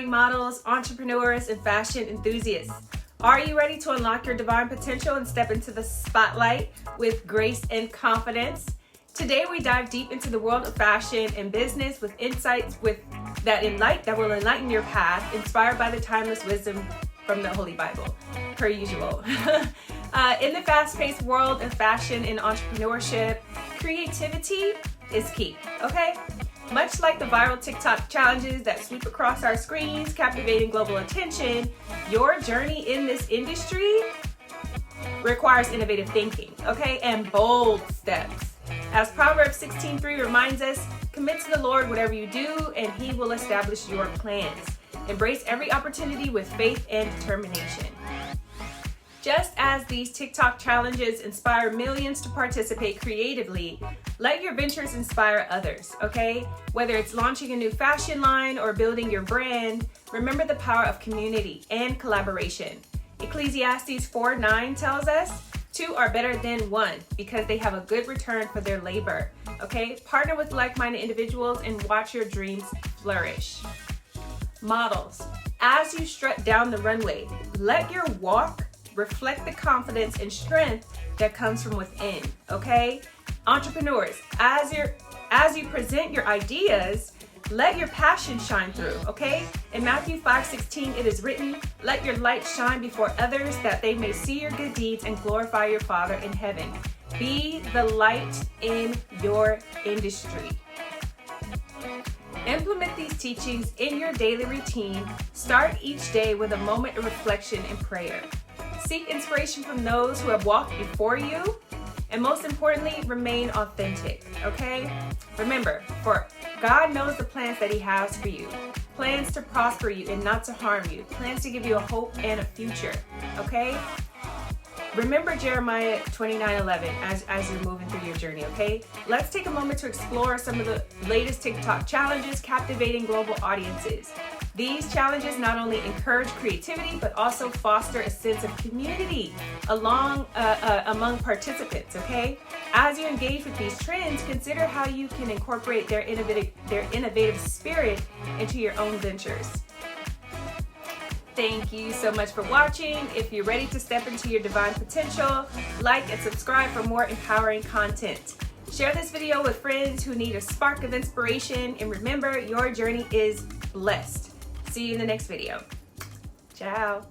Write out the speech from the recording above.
aspiring models, entrepreneurs, and fashion enthusiasts. Are you ready to unlock your divine potential and step into the spotlight with grace and confidence? Today we dive deep into the world of fashion and business with insights that will enlighten your path, inspired by the timeless wisdom from the Holy Bible, per usual. In the fast-paced world of fashion and entrepreneurship, creativity is key, okay? Much like the viral TikTok challenges that sweep across our screens, captivating global attention, your journey in this industry requires innovative thinking, okay? And bold steps. As Proverbs 16:3 reminds us, commit to the Lord whatever you do, and He will establish your plans. Embrace every opportunity with faith and determination. Just as these TikTok challenges inspire millions to participate creatively, let your ventures inspire others, okay? Whether it's launching a new fashion line or building your brand, remember the power of community and collaboration. Ecclesiastes 4:9 tells us, two are better than one because they have a good return for their labor, okay? Partner with like-minded individuals and watch your dreams flourish. Models, as you strut down the runway, let your walk reflect the confidence and strength that comes from within, okay? Entrepreneurs, as you present your ideas, let your passion shine through, okay? In Matthew 5:16, it is written, let your light shine before others that they may see your good deeds and glorify your Father in heaven. Be the light in your industry. Implement these teachings in your daily routine. Start each day with a moment of reflection and prayer. Seek inspiration from those who have walked before you, and most importantly, remain authentic, okay? Remember, for God knows the plans that He has for you. Plans to prosper you and not to harm you. Plans to give you a hope and a future, okay? Remember Jeremiah 29:11 as you're moving through your journey, okay? Let's take a moment to explore some of the latest TikTok challenges captivating global audiences. These challenges not only encourage creativity, but also foster a sense of community among participants, okay? As you engage with these trends, consider how you can incorporate their innovative spirit into your own ventures. Thank you so much for watching. If you're ready to step into your divine potential, like and subscribe for more empowering content. Share this video with friends who need a spark of inspiration, and remember, your journey is blessed. See you in the next video. Ciao.